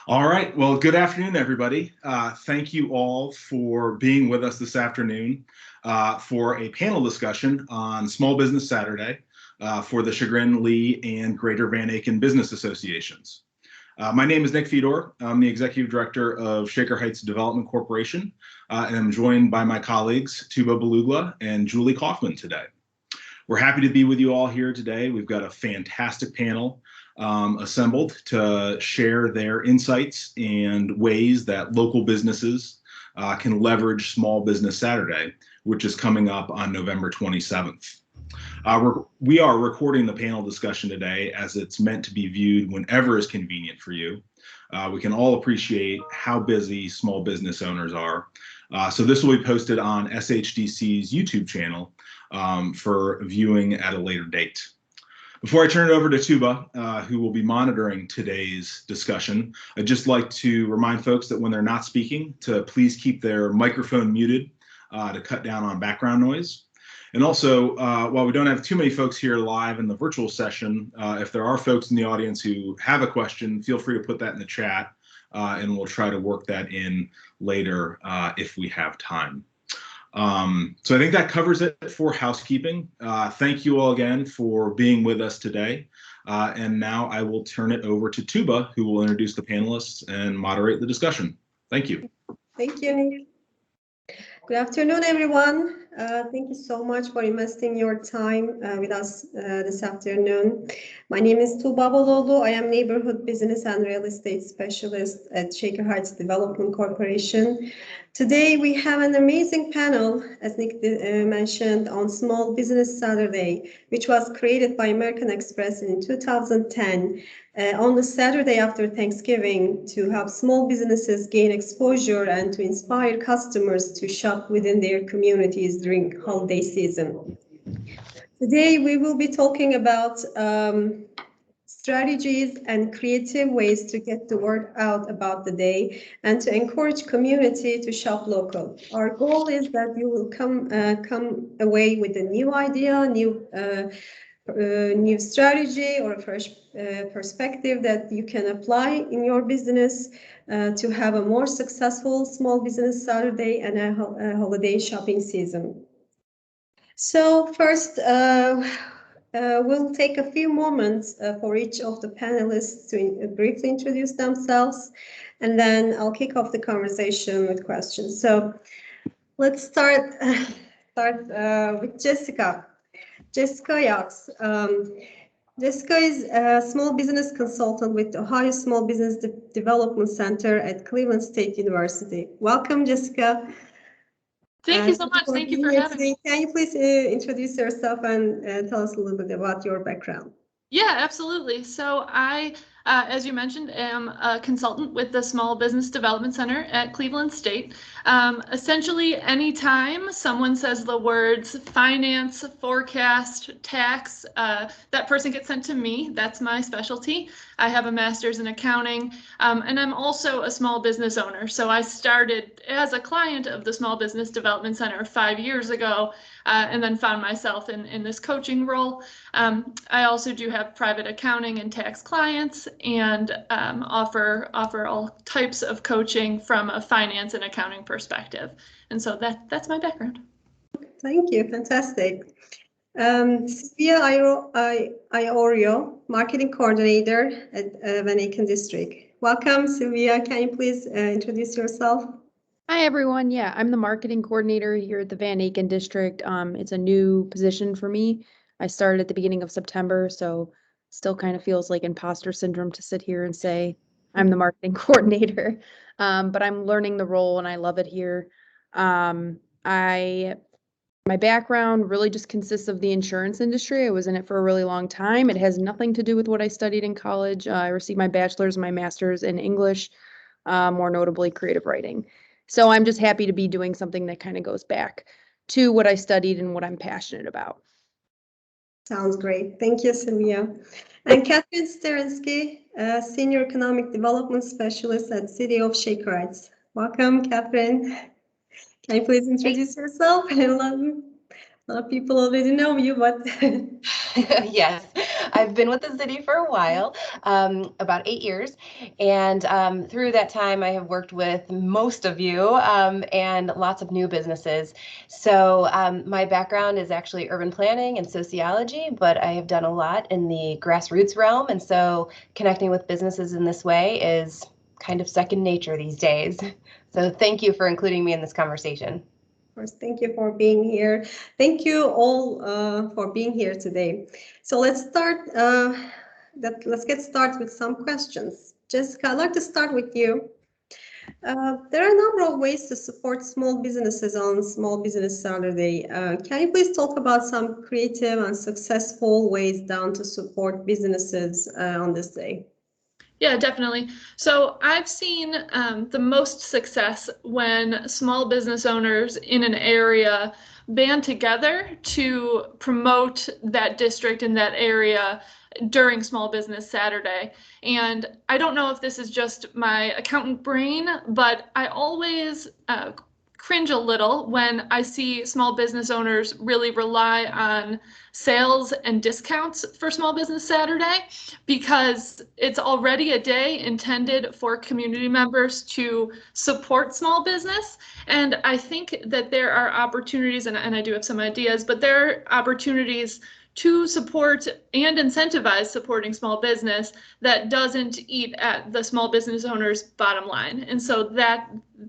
All right. Well, good afternoon, everybody. Thank you all for being with us this afternoon for a panel discussion on Small Business Saturday for the Chagrin, Lee, and Greater Van Aken Business Associations. My name is Nick Fedor. I'm the Executive Director of Shaker Heights Development Corporation, and I'm joined by my colleagues, Tuba Belugla and Julie Kaufman today. We're happy to be with you all here today. We've got a fantastic panel assembled to share their insights and ways that local businesses can leverage Small Business Saturday, which is coming up on November 27th. We are recording the panel discussion today as it's meant to be viewed whenever is convenient for you. We can all appreciate how busy small business owners are. So this will be posted on SHDC's YouTube channel for viewing at a later date. Before I turn it over to Tuba, who will be monitoring today's discussion, I'd just like to remind folks that when they're not speaking, to please keep their microphone muted to cut down on background noise. And also, while we don't have too many folks here live in the virtual session, if there are folks in the audience who have a question, feel free to put that in the chat, and we'll try to work that in later if we have time. So I think that covers it for housekeeping. Thank you all again for being with us today. And now I will turn it over to Tuba, who will introduce the panelists and moderate the discussion. Thank you. Thank you. Good afternoon, everyone. Thank you so much for investing your time with us this afternoon. My name is Tuba Belugla. I am Neighborhood Business and Real Estate Specialist at Shaker Heights Development Corporation. Today, we have an amazing panel, as Nick mentioned, on Small Business Saturday, which was created by American Express in 2010. On the Saturday after Thanksgiving to help small businesses gain exposure and to inspire customers to shop within their communities during holiday season. Today, we will be talking about strategies and creative ways to get the word out about the day and to encourage community to shop local. Our goal is that you will come away with a new idea, new strategy or a fresh perspective that you can apply in your business to have a more successful Small Business Saturday and a holiday shopping season. So first, we'll take a few moments for each of the panelists to briefly introduce themselves, and then I'll kick off the conversation with questions. So let's start with Jessica. Jessica Yax. Jessica is a small business consultant with the Ohio Small Business Development Center at Cleveland State University. Welcome, Jessica. Thank you so much. Thank you for having me. Can you please introduce yourself and tell us a little bit about your background? Yeah, absolutely. So I, as you mentioned, am a consultant with the Small Business Development Center at Cleveland State. Essentially, anytime someone says the words finance, forecast, tax, that person gets sent to me. That's my specialty. I have a master's in accounting, and I'm also a small business owner. So I started as a client of the Small Business Development Center 5 years ago, and then found myself in this coaching role. I also do have private accounting and tax clients, and offer all types of coaching from a finance and accounting perspective. And so that's my background. Thank you. Fantastic. Sylvia Iorio, Marketing Coordinator at Van Aken District. Welcome, Sylvia. Can you please introduce yourself? Hi, everyone. Yeah, I'm the Marketing Coordinator here at the Van Aken District. It's a new position for me. I started at the beginning of September, so still kind of feels like imposter syndrome to sit here and say I'm the Marketing Coordinator. But I'm learning the role and I love it here. My background really just consists of the insurance industry. I was in it for a really long time. It has nothing to do with what I studied in college. I received my bachelor's and my master's in English, more notably creative writing. So I'm just happy to be doing something that kind of goes back to what I studied and what I'm passionate about. Sounds great. Thank you, Sylvia. And Catherine Sterinsky, Senior Economic Development Specialist at City of Shaker Heights. Welcome, Catherine. Can you please introduce yourself? A lot of people already know you, but yes. I've been with the city for a while, about 8 years. And through that time, I have worked with most of you and lots of new businesses. So my background is actually urban planning and sociology, but I have done a lot in the grassroots realm. And so connecting with businesses in this way is kind of second nature these days. So thank you for including me in this conversation. Of course, thank you for being here. Thank you all for being here today. So let's get started with some questions. Jessica, I'd like to start with you. There are a number of ways to support small businesses on Small Business Saturday. Can you please talk about some creative and successful ways down to support businesses on this day? Yeah, definitely. So I've seen the most success when small business owners in an area band together to promote that district in that area during Small Business Saturday. And I don't know if this is just my accountant brain, but I always cringe a little when I see small business owners really rely on sales and discounts for Small Business Saturday, because it's already a day intended for community members to support small business. And I think that there are opportunities, and I do have some ideas, but there are opportunities to support and incentivize supporting small business that doesn't eat at the small business owner's bottom line. And so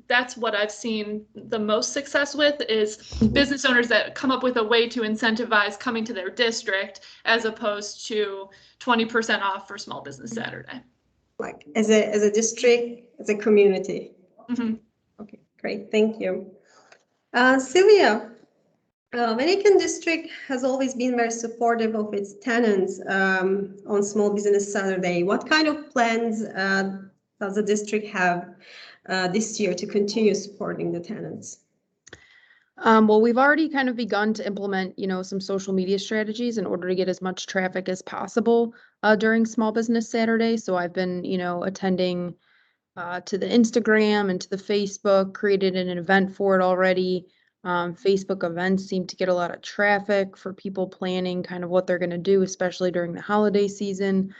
that's what I've seen the most success with, is business owners that come up with a way to incentivize coming to their district as opposed to 20% off for Small Business Saturday. Like as a district, as a community. Mm-hmm. Okay, great, thank you. Sylvia, Van District has always been very supportive of its tenants on Small Business Saturday. What kind of plans does the district have this year to continue supporting the tenants? Well, we've already kind of begun to implement, some social media strategies in order to get as much traffic as possible during Small Business Saturday. So I've been, attending to the Instagram and to the Facebook, created an event for it already. Facebook events seem to get a lot of traffic for people planning kind of what they're going to do, especially during the holiday season.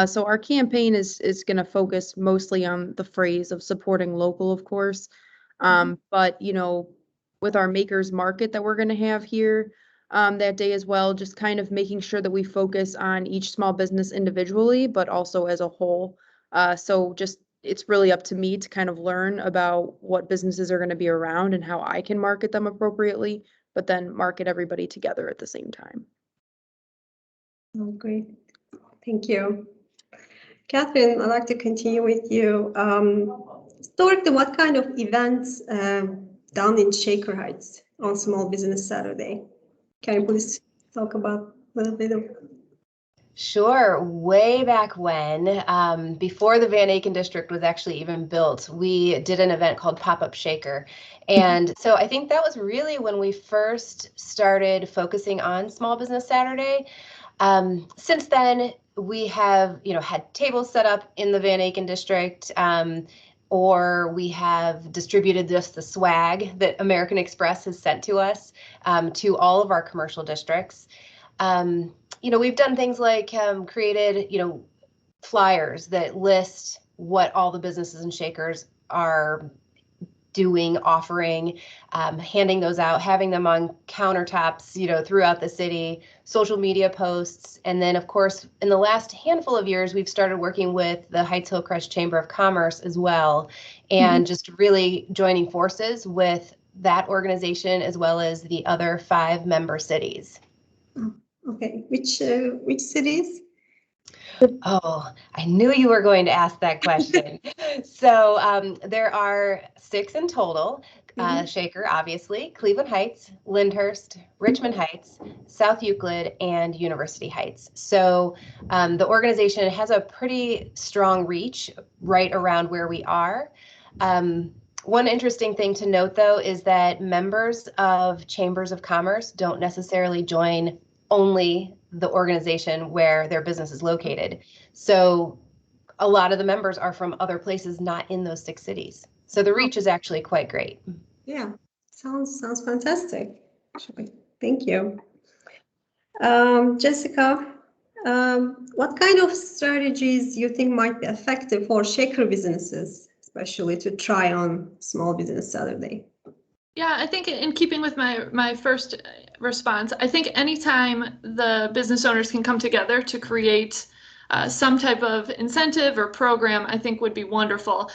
So our campaign is going to focus mostly on the phrase of supporting local, of course. But, with our makers market that we're going to have here that day as well, just kind of making sure that we focus on each small business individually, but also as a whole. So just it's really up to me to kind of learn about what businesses are going to be around and how I can market them appropriately, but then market everybody together at the same time. Oh, great. Thank you. Catherine, I'd like to continue with you. Historically, what kind of events down in Shaker Heights on Small Business Saturday? Can you please talk about a little bit of? Sure. Way back when, before the Van Aken District was actually even built, we did an event called Pop-Up Shaker. And so I think that was really when we first started focusing on Small Business Saturday. Since then, we have, had tables set up in the Van Aken District, or we have distributed just the swag that American Express has sent to us to all of our commercial districts. We've done things like created, flyers that list what all the businesses and shakers are doing, offering, handing those out, having them on countertops, throughout the city, social media posts. And then, of course, in the last handful of years, we've started working with the Heights Hillcrest Chamber of Commerce as well, and just really joining forces with that organization as well as the other 5 member cities. Okay, which cities? Oh, I knew you were going to ask that question. So there are 6 in total. Shaker, obviously, Cleveland Heights, Lyndhurst, Richmond Heights, South Euclid, and University Heights. So the organization has a pretty strong reach right around where we are. One interesting thing to note, though, is that members of chambers of commerce don't necessarily join only the organization where their business is located. So a lot of the members are from other places not in those 6 cities. So the reach is actually quite great. Yeah, sounds fantastic. Actually, thank you. Jessica, What kind of strategies you think might be effective for shaker businesses, especially to try on Small Business Saturday? Yeah, I think in keeping with my first response, I think anytime the business owners can come together to create some type of incentive or program, I think would be wonderful.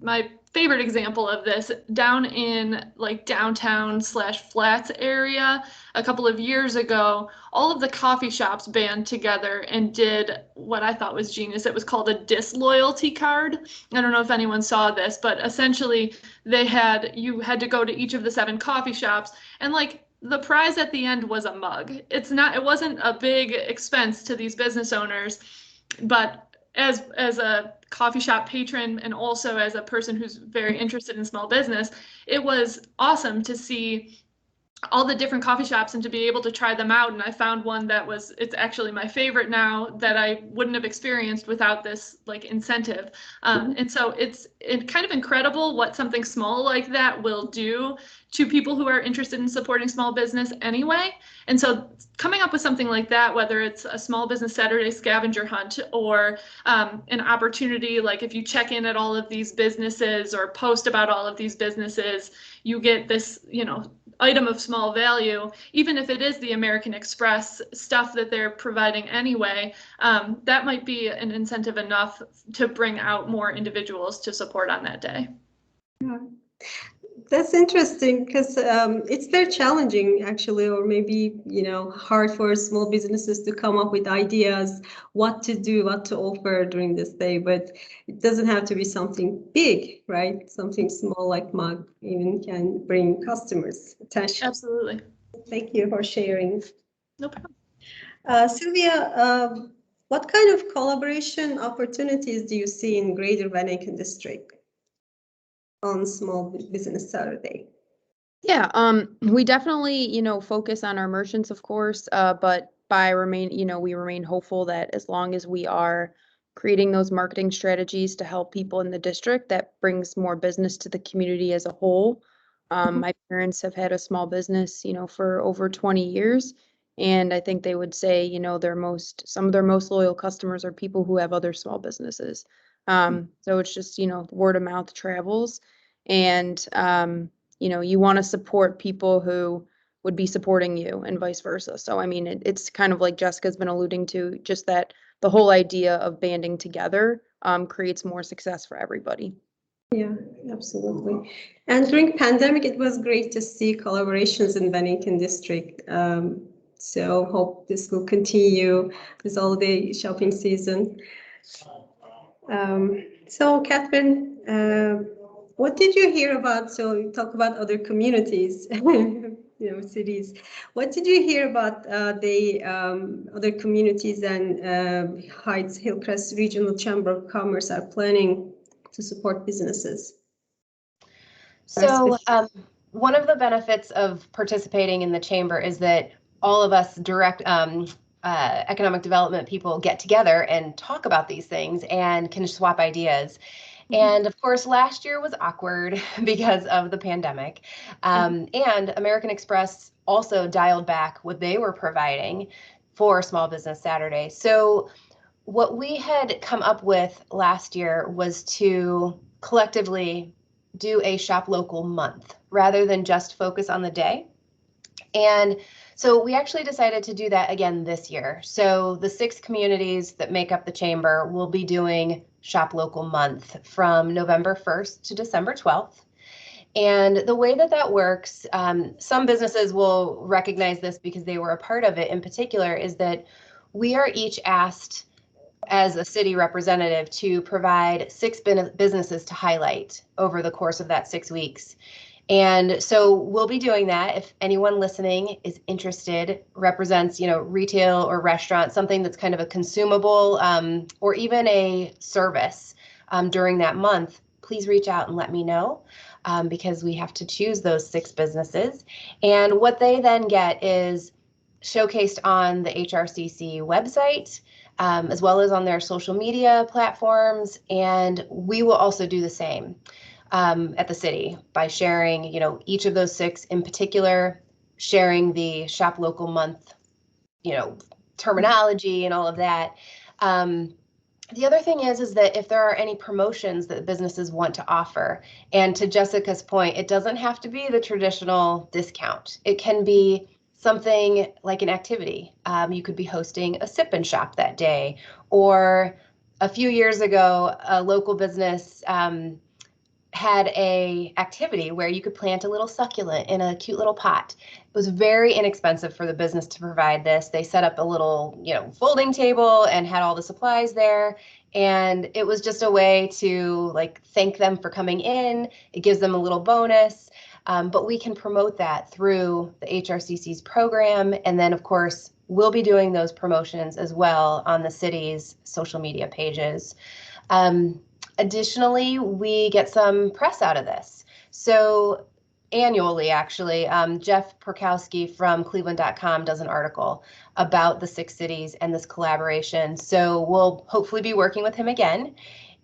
My favorite example of this down in like downtown/flats area a couple of years ago, all of the coffee shops band together and did what I thought was genius. It was called a disloyalty card. I don't know if anyone saw this, but essentially you had to go to each of the 7 coffee shops, and like the prize at the end was a mug. It wasn't a big expense to these business owners, but as a coffee shop patron and also as a person who's very interested in small business, it was awesome to see all the different coffee shops and to be able to try them out. And I found one it's actually my favorite now, that I wouldn't have experienced without this like incentive. And so it's kind of incredible what something small like that will do to people who are interested in supporting small business anyway. And so coming up with something like that, whether it's a Small Business Saturday scavenger hunt or an opportunity, like if you check in at all of these businesses or post about all of these businesses, you get this, item of small value, even if it is the American Express stuff that they're providing anyway. That might be an incentive enough to bring out more individuals to support on that day. Yeah. That's interesting because it's very challenging, actually, or maybe, hard for small businesses to come up with ideas, what to do, what to offer during this day. But it doesn't have to be something big, right? Something small like mug even can bring customers' attention. Absolutely. Thank you for sharing. No problem. Sylvia, what kind of collaboration opportunities do you see in Greater Van Aken District on Small Business Saturday? Yeah, we definitely, focus on our merchants, of course, but we remain hopeful that as long as we are creating those marketing strategies to help people in the district, that brings more business to the community as a whole. My parents have had a small business, for over 20 years, and I think they would say, some of their most loyal customers are people who have other small businesses. So it's just, word of mouth travels, and you want to support people who would be supporting you and vice versa. So, I mean, it's kind of like Jessica's been alluding to, just that the whole idea of banding together creates more success for everybody. Yeah, absolutely. And during pandemic, it was great to see collaborations in Van Aken District. So hope this will continue this holiday shopping season. So Catherine, what did you hear about? So you talk about other communities, cities. What did you hear about the other communities and Heights Hillcrest Regional Chamber of Commerce are planning to support businesses? So one of the benefits of participating in the chamber is that all of us direct economic development people get together and talk about these things and can swap ideas. And of course, last year was awkward because of the pandemic. And American Express also dialed back what they were providing for Small Business Saturday. So what we had come up with last year was to collectively do a Shop Local month rather than just focus on the day. And so we actually decided to do that again this year. So the 6 communities that make up the chamber will be doing Shop Local month from November 1st to December 12th. And the way that works, some businesses will recognize this because they were a part of it in particular, is that we are each asked as a city representative to provide 6 businesses to highlight over the course of that 6 weeks. And so we'll be doing that. If anyone listening is interested, represents, retail or restaurant, something that's kind of a consumable or even a service during that month, please reach out and let me know because we have to choose those 6 businesses. And what they then get is showcased on the HRCC website, as well as on their social media platforms. And we will also do the same at the city by sharing, each of those 6 in particular, sharing the Shop Local month, terminology and all of that. The other thing is that if there are any promotions that businesses want to offer, and to Jessica's point, it doesn't have to be the traditional discount. It can be something like an activity. You could be hosting a sip and shop that day, or a few years ago, a local business had a activity where you could plant a little succulent in a cute little pot. It was very inexpensive for the business to provide this. They set up a little, folding table and had all the supplies there. And it was just a way to thank them for coming in. It gives them a little bonus. But we can promote that through the HRCC's program. And then, of course, we'll be doing those promotions as well on the city's social media pages. Additionally, we get some press out of this. So annually, actually, Jeff Perkowski from Cleveland.com does an article about the 6 cities and this collaboration. So we'll hopefully be working with him again.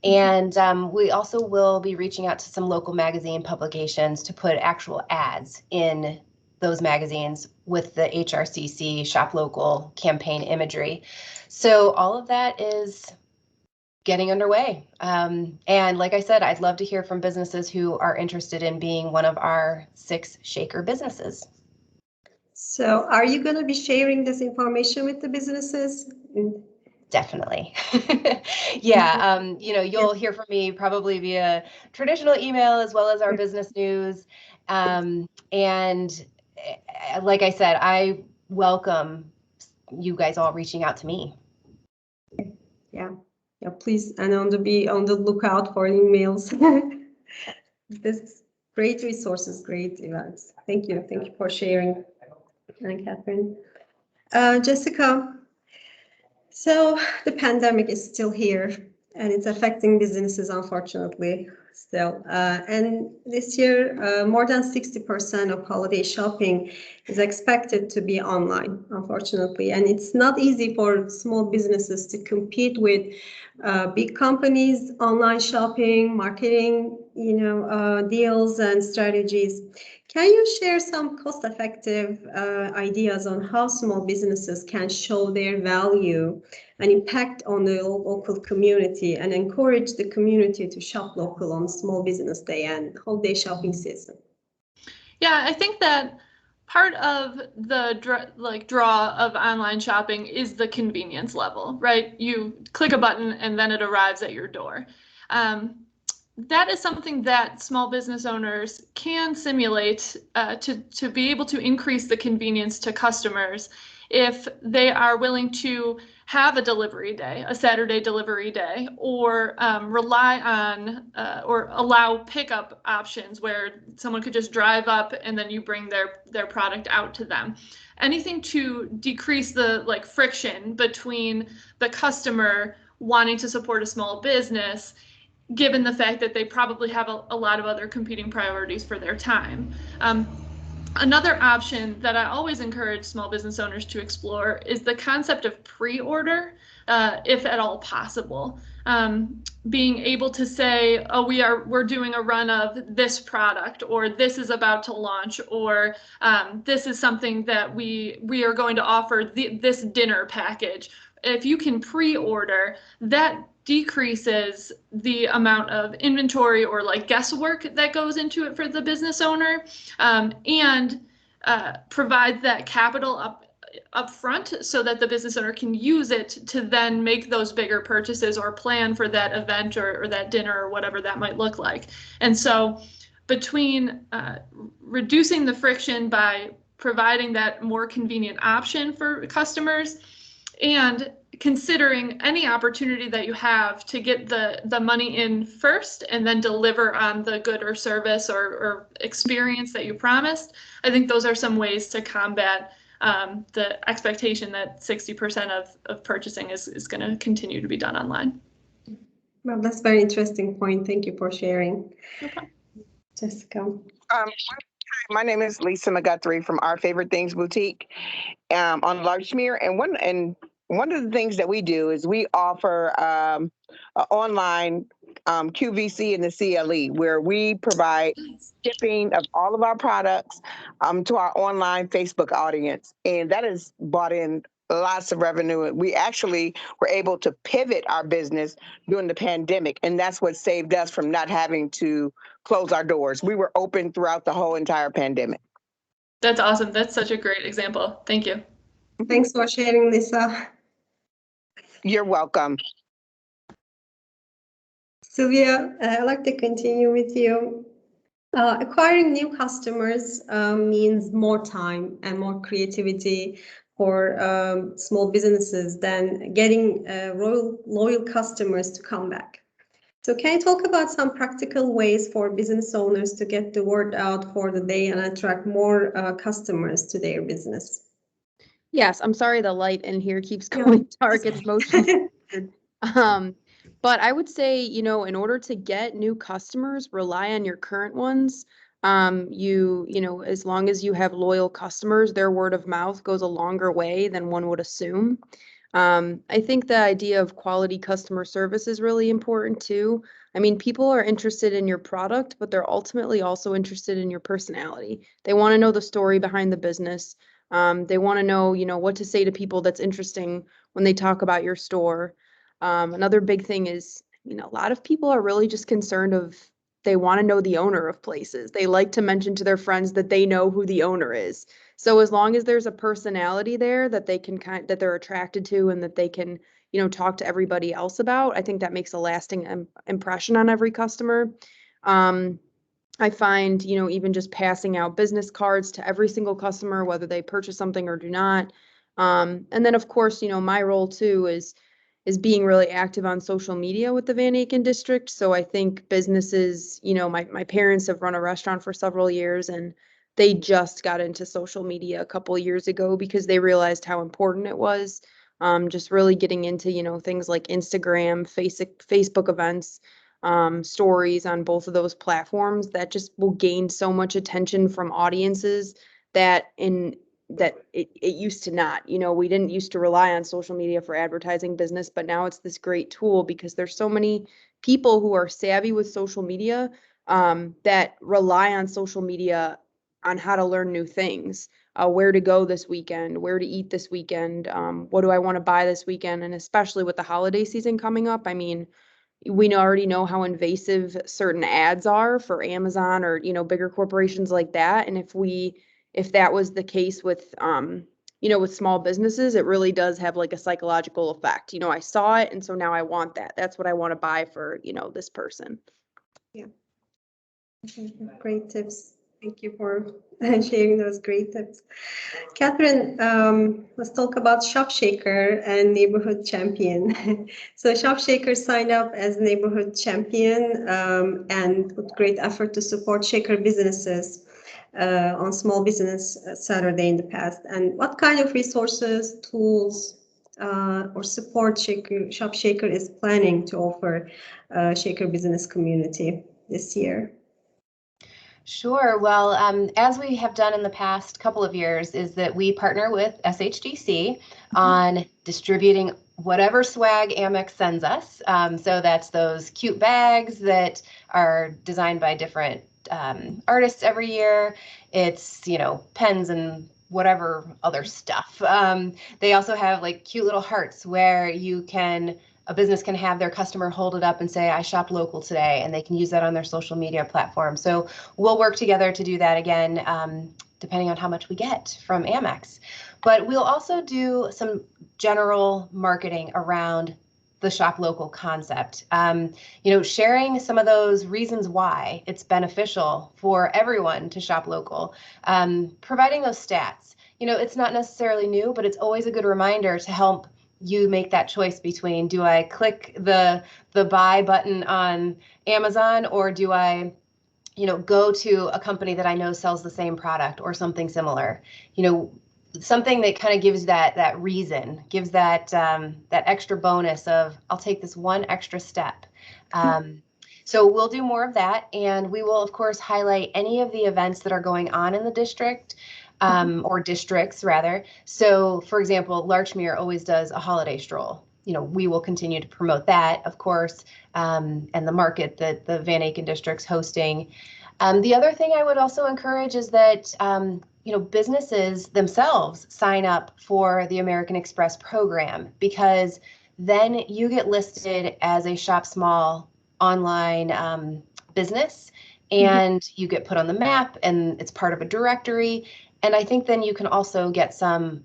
And we also will be reaching out to some local magazine publications to put actual ads in those magazines with the HRCC Shop Local campaign imagery. So all of that is getting underway. And like I said, I'd love to hear from businesses who are interested in being one of our 6 Shaker businesses. So are you going to be sharing this information with the businesses? Definitely. Yeah, you'll hear from me probably via traditional email as well as our business news. And like I said, I welcome you guys all reaching out to me. Yeah, please, and be on the lookout for emails. This is great resources, great events. Thank you for sharing, and Catherine. Jessica, so the pandemic is still here, and it's affecting businesses, unfortunately, still. And this year, more than 60% of holiday shopping is expected to be online, unfortunately. And it's not easy for small businesses to compete with big companies, online shopping, marketing, deals and strategies. Can you share some cost-effective ideas on how small businesses can show their value and impact on the local community and encourage the community to shop local on Small Business Day and holiday shopping season? Yeah, I think that part of the draw of online shopping is the convenience level, right? You click a button and then it arrives at your door. That is something that small business owners can simulate to be able to increase the convenience to customers if they are willing to have a delivery day, a Saturday delivery day, or rely on or allow pickup options where someone could just drive up and then you bring their product out to them. Anything to decrease the friction between the customer wanting to support a small business, given the fact that they probably have a lot of other competing priorities for their time. Another option that I always encourage small business owners to explore is the concept of pre-order, if at all possible. Being able to say, oh, we're doing a run of this product, or this is about to launch, or this is something that we are going to offer this dinner package. If you can pre-order, that decreases the amount of inventory or guesswork that goes into it for the business owner, and provides that capital up front so that the business owner can use it to then make those bigger purchases or plan for that event or that dinner or whatever that might look like. And so between reducing the friction by providing that more convenient option for customers and considering any opportunity that you have to get the money in first and then deliver on the good or service or experience that you promised, I think those are some ways to combat the expectation that 60% of purchasing is going to continue to be done online. Well, that's a very interesting point. Thank you for sharing. Okay. Jessica. My name is Lisa McGuthrie from Our Favorite Things Boutique on Larchmere, and one of the things that we do is we offer online QVC and the CLE, where we provide shipping of all of our products to our online Facebook audience. And that has brought in lots of revenue. We actually were able to pivot our business during the pandemic, and that's what saved us from not having to close our doors. We were open throughout the whole entire pandemic. That's awesome. That's such a great example. Thank you. Thanks for sharing, Lisa. You're welcome. Sylvia, I'd like to continue with you. Acquiring new customers means more time and more creativity for small businesses than getting loyal customers to come back. So can you talk about some practical ways for business owners to get the word out for the day and attract more customers to their business? Yes, I'm sorry the light in here keeps going dark. It's motion. But I would say, you know, in order to get new customers, rely on your current ones. You know, as long as you have loyal customers, their word of mouth goes a longer way than one would assume. I think the idea of quality customer service is really important too. I mean, people are interested in your product, but they're ultimately also interested in your personality. They want to know the story behind the business. They want to know, you know, what to say to people that's interesting when they talk about your store. Another big thing is, you know, a lot of people are really just concerned of they want to know the owner of places. They like to mention to their friends that they know who the owner is. So as long as there's a personality there that they can that they're attracted to and that they can, you know, talk to everybody else about, I think that makes a lasting impression on every customer. I find, you know, even just passing out business cards to every single customer, whether they purchase something or do not. And then of course, you know, my role too is being really active on social media with the Van Aken district. So I think businesses, you know, my parents have run a restaurant for several years and they just got into social media a couple of years ago because they realized how important it was. Just really getting into, you know, things like Instagram, Facebook events, stories on both of those platforms that just will gain so much attention from audiences that it used to not. You know, we didn't used to rely on social media for advertising business, but now it's this great tool because there's so many people who are savvy with social media that rely on social media on how to learn new things, where to go this weekend, where to eat this weekend, what do I want to buy this weekend, and especially with the holiday season coming up. I mean, we already know how invasive certain ads are for Amazon or, you know, bigger corporations like that. And if that was the case with, you know, with small businesses, it really does have like a psychological effect. You know, I saw it, and so now I want that. That's what I want to buy for, you know, this person. Yeah. Great tips. Thank you for sharing those great tips. Catherine, let's talk about ShopShaker and Neighborhood Champion. So ShopShaker signed up as Neighborhood Champion and put great effort to support Shaker businesses on Small Business Saturday in the past. And what kind of resources, tools, or support ShopShaker is planning to offer Shaker business community this year? Sure. Well, as we have done in the past couple of years, is that we partner with SHDC on distributing whatever swag Amex sends us. So that's those cute bags that are designed by different artists every year. It's, you know, pens and whatever other stuff. They also have like cute little hearts where a business can have their customer hold it up and say, I shopped local today, and they can use that on their social media platform. So we'll work together to do that again, depending on how much we get from Amex. But we'll also do some general marketing around the shop local concept. You know, sharing some of those reasons why it's beneficial for everyone to shop local, providing those stats. You know, it's not necessarily new, but it's always a good reminder to help you make that choice between, do I click the buy button on Amazon, or do I, you know, go to a company that I know sells the same product or something similar? You know, something that kind of gives that reason, gives that that extra bonus of, I'll take this one extra step. So we'll do more of that, and we will of course highlight any of the events that are going on in the district. Or districts rather. So for example, Larchmere always does a holiday stroll. You know, we will continue to promote that, of course, and the market that the Van Aken district's hosting. The other thing I would also encourage is that businesses themselves sign up for the American Express program, because then you get listed as a shop small online business, and you get put on the map, and it's part of a directory. And I think then you can also get some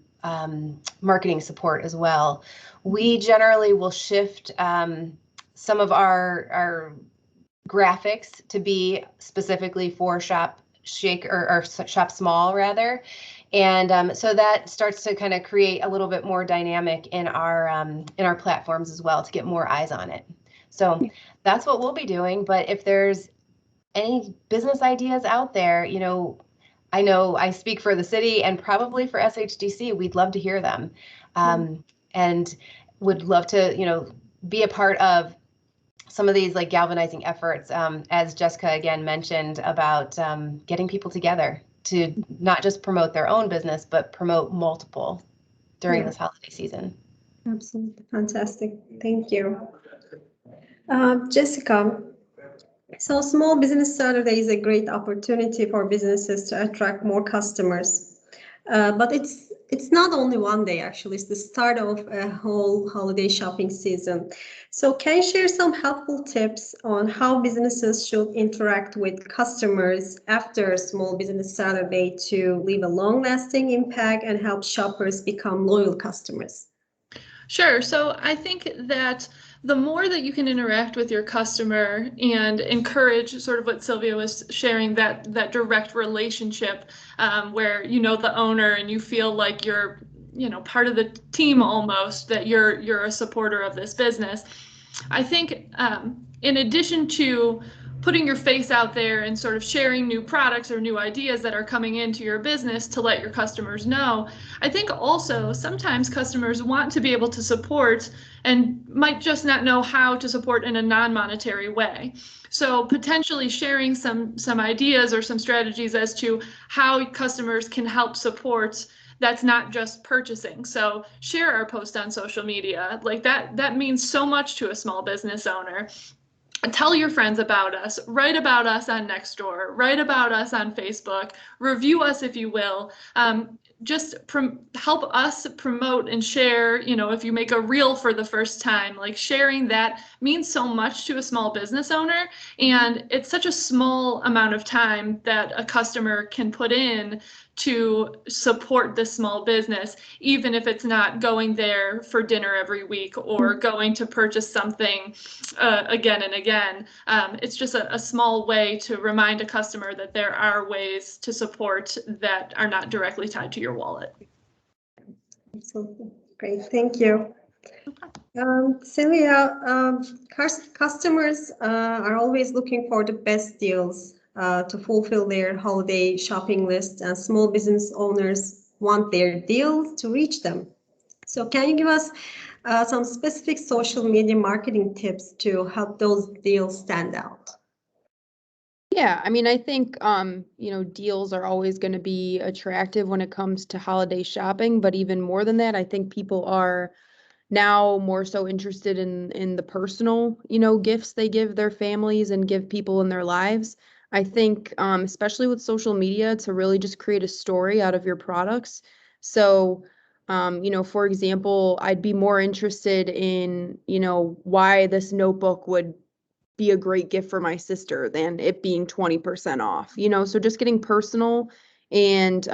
marketing support as well. We generally will shift some of our graphics to be specifically for Shop Shaker, or Shop Small rather. And so that starts to kind of create a little bit more dynamic in our platforms as well, to get more eyes on it. So that's what we'll be doing. But if there's any business ideas out there, I know I speak for the city and probably for SHDC, we'd love to hear them, and would love to, be a part of some of these like galvanizing efforts, as Jessica again mentioned about getting people together to not just promote their own business, but promote multiple during this holiday season. Absolutely fantastic. Thank you. Jessica, so Small Business Saturday is a great opportunity for businesses to attract more customers. But it's not only one day, actually. It's the start of a whole holiday shopping season. So can you share some helpful tips on how businesses should interact with customers after Small Business Saturday to leave a long-lasting impact and help shoppers become loyal customers? Sure. So I think that the more that you can interact with your customer and encourage sort of what Sylvia was sharing, that direct relationship where you know the owner and you feel like you're part of the team almost, that you're a supporter of this business. I think in addition to putting your face out there and sort of sharing new products or new ideas that are coming into your business to let your customers know, I think also sometimes customers want to be able to support and might just not know how to support in a non-monetary way. So potentially sharing some ideas or some strategies as to how customers can help support that's not just purchasing. So share our post on social media. Like that means so much to a small business owner. Tell your friends about us, write about us on Nextdoor, write about us on Facebook, review us if you will. Just help us promote and share, if you make a reel for the first time, like sharing that means so much to a small business owner. And it's such a small amount of time that a customer can put in to support this small business, even if it's not going there for dinner every week or going to purchase something again and again. It's just a small way to remind a customer that there are ways to support that are not directly tied to your wallet. Absolutely. Great. Thank you. Sylvia, customers are always looking for the best deals to fulfill their holiday shopping list, and small business owners want their deals to reach them. So can you give us some specific social media marketing tips to help those deals stand out? Yeah, I mean, I think, deals are always going to be attractive when it comes to holiday shopping, but even more than that, I think people are now more so interested in the personal, gifts they give their families and give people in their lives. I think, especially with social media, to really just create a story out of your products. So, for example, I'd be more interested in, why this notebook would be a great gift for my sister than it being 20% off, so just getting personal and,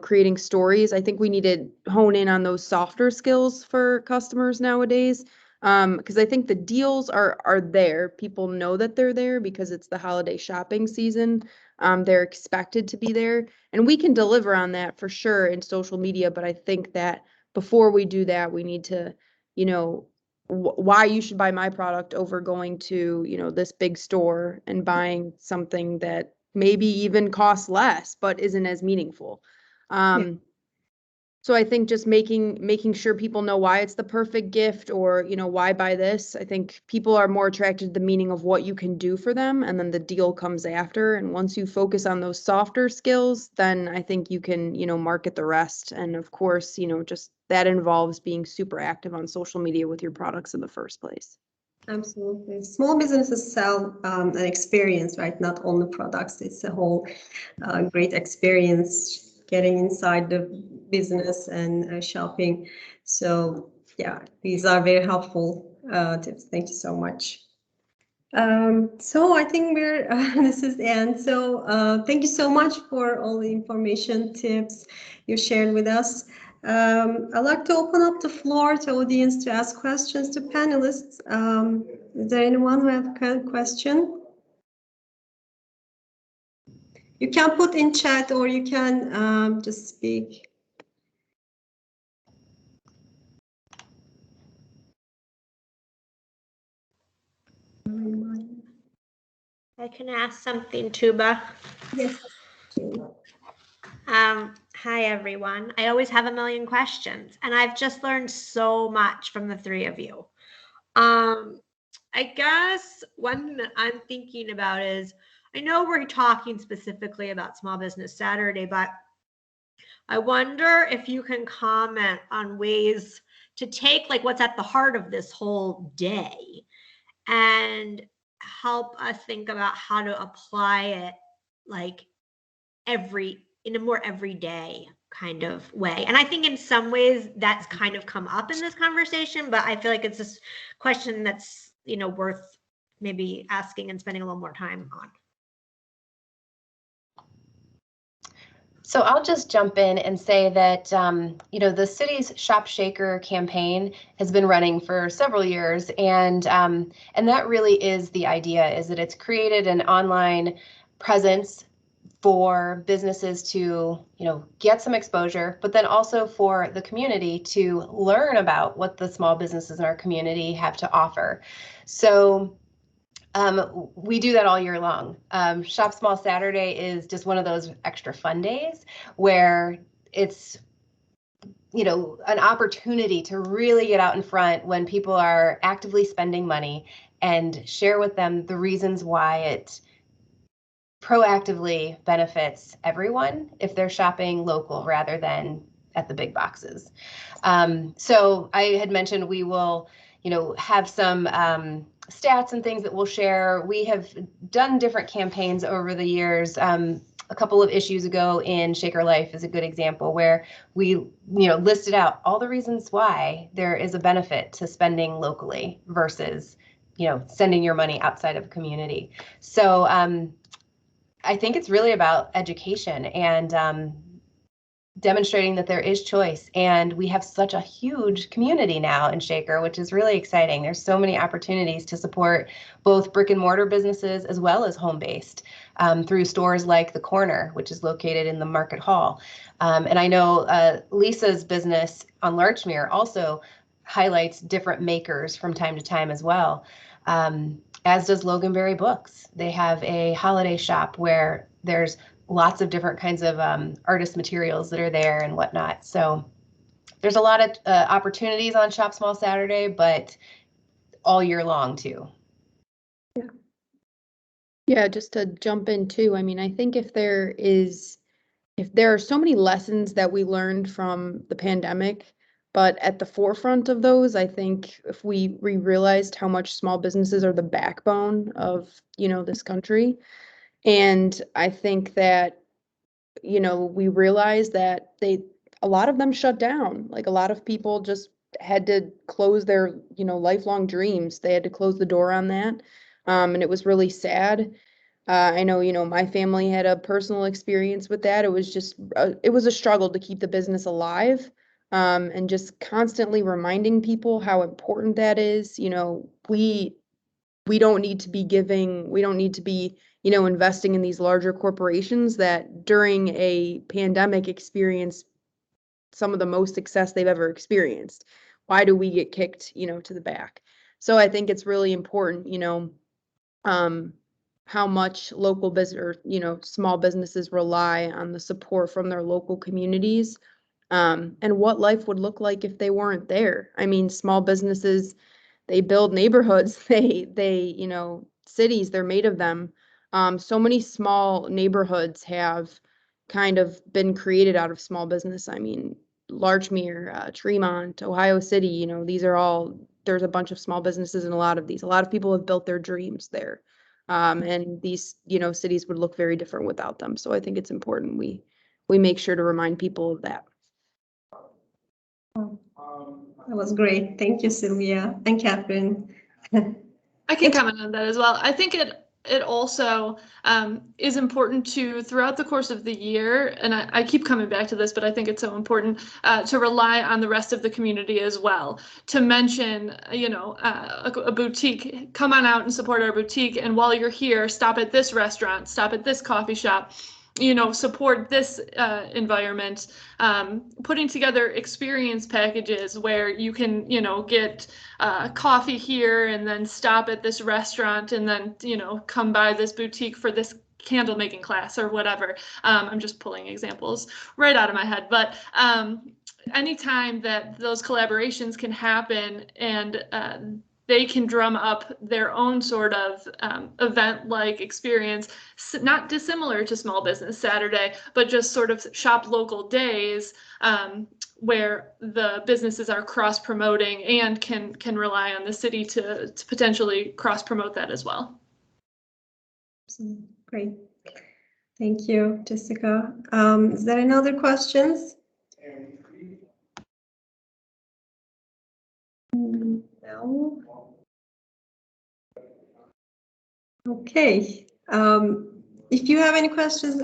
creating stories. I think we need to hone in on those softer skills for customers nowadays. Because I think the deals are there. People know that they're there because it's the holiday shopping season. They're expected to be there, and we can deliver on that for sure in social media. But I think that before we do that, we need to, why you should buy my product over going to, this big store and buying something that maybe even costs less, but isn't as meaningful. So I think just making sure people know why it's the perfect gift, or, why buy this. I think people are more attracted to the meaning of what you can do for them, and then the deal comes after. And once you focus on those softer skills, then I think you can, market the rest. And of course, just that involves being super active on social media with your products in the first place. Absolutely. Small businesses sell an experience, right? Not only products. It's a whole great experience getting inside the business and shopping. So yeah, these are very helpful tips. Thank you so much. So I think we're this is the end. So thank you so much for all the information, tips you shared with us. I'd like to open up the floor to audience to ask questions to panelists. Is there anyone who have a question? You can put in chat or you can just speak. I can ask something, Tuba. Yes. Hi, everyone. I always have a million questions, and I've just learned so much from the three of you. I guess one that I'm thinking about is, I know we're talking specifically about Small Business Saturday, but I wonder if you can comment on ways to take like what's at the heart of this whole day and help us think about how to apply it like in a more everyday kind of way. And I think in some ways that's kind of come up in this conversation, but I feel like it's this question that's, worth maybe asking and spending a little more time on. So I'll just jump in and say that, the city's Shop Shaker campaign has been running for several years, and that really is the idea, is that it's created an online presence for businesses to, get some exposure, but then also for the community to learn about what the small businesses in our community have to offer. So we do that all year long. Shop Small Saturday is just one of those extra fun days where it's, an opportunity to really get out in front when people are actively spending money and share with them the reasons why it proactively benefits everyone if they're shopping local rather than at the big boxes. So I had mentioned we will, have some stats and things that we'll share. We have done different campaigns over the years. A couple of issues ago in Shaker Life is a good example where we, listed out all the reasons why there is a benefit to spending locally versus, sending your money outside of a community. So I think it's really about education and demonstrating that there is choice. And we have such a huge community now in Shaker, which is really exciting. There's so many opportunities to support both brick and mortar businesses as well as home-based through stores like The Corner, which is located in the Market Hall. And I know Lisa's business on Larchmere also highlights different makers from time to time as well. As does Loganberry Books. They have a holiday shop where there's lots of different kinds of artist materials that are there and whatnot. So there's a lot of opportunities on Shop Small Saturday, but all year long too. Yeah, just to jump in too. I mean, I think if there are so many lessons that we learned from the pandemic, but at the forefront of those, I think if we realized how much small businesses are the backbone of, this country. And I think that, we realized that a lot of them shut down. Like a lot of people just had to close their, lifelong dreams. They had to close the door on that. And it was really sad. I know, my family had a personal experience with that. It was just, it was a struggle to keep the business alive. And just constantly reminding people how important that is. We don't need to be investing in these larger corporations that during a pandemic experience some of the most success they've ever experienced. Why do we get kicked, to the back? So I think it's really important, how much local business or, small businesses rely on the support from their local communities, and what life would look like if they weren't there. I mean, small businesses, they build neighborhoods, they cities, they're made of them. So many small neighborhoods have kind of been created out of small business. I mean, Larchmere, Tremont, Ohio City, there's a bunch of small businesses in a lot of these. A lot of people have built their dreams there. And these, cities would look very different without them. So I think it's important we we make sure to remind people of that. That was great. Thank you, Sylvia and Catherine. I can comment on that as well. I think it also is important to, throughout the course of the year, and I keep coming back to this, but I think it's so important to rely on the rest of the community as well. To mention, you know, a boutique, come on out and support our boutique. And while you're here, stop at this restaurant, stop at this coffee shop, you know, support this environment, putting together experience packages where you can, you know, get coffee here and then stop at this restaurant and then, you know, come by this boutique for this candle making class or whatever. I'm just pulling examples right out of my head, but anytime that those collaborations can happen and they can drum up their own sort of event-like experience, not dissimilar to Small Business Saturday, but just sort of shop local days where the businesses are cross-promoting and can rely on the city to potentially cross-promote that as well. Great. Thank you, Jessica. Is there any other questions? No. Okay. If you have any questions,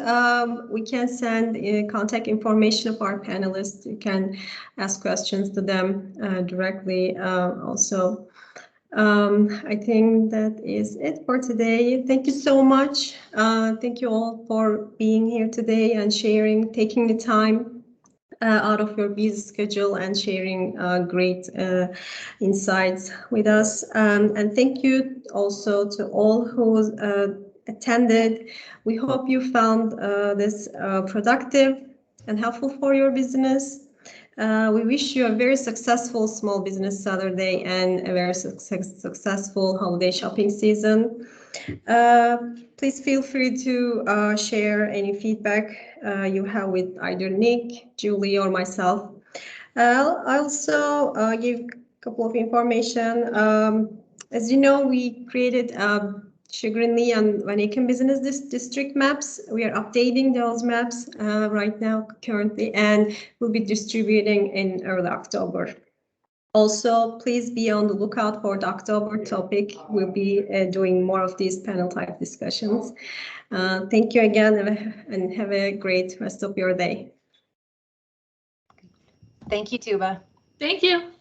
we can send contact information of our panelists. You can ask questions to them directly also. I think that is it for today. Thank you so much. Thank you all for being here today and sharing, taking the time out of your busy schedule and sharing great insights with us. And thank you also to all who attended. We hope you found this productive and helpful for your business. We wish you a very successful Small Business Saturday and a very successful holiday shopping season. Please feel free to share any feedback you have with either Nick, Julie, or myself. I'll also give a couple of information. As you know, we created Chagrin Lee and Van Aken Business District maps. We are updating those maps right now currently, and we'll be distributing in early October. Also, please be on the lookout for the October topic. We'll be doing more of these panel type discussions. Thank you again and have a great rest of your day. Thank you, Tuba. Thank you.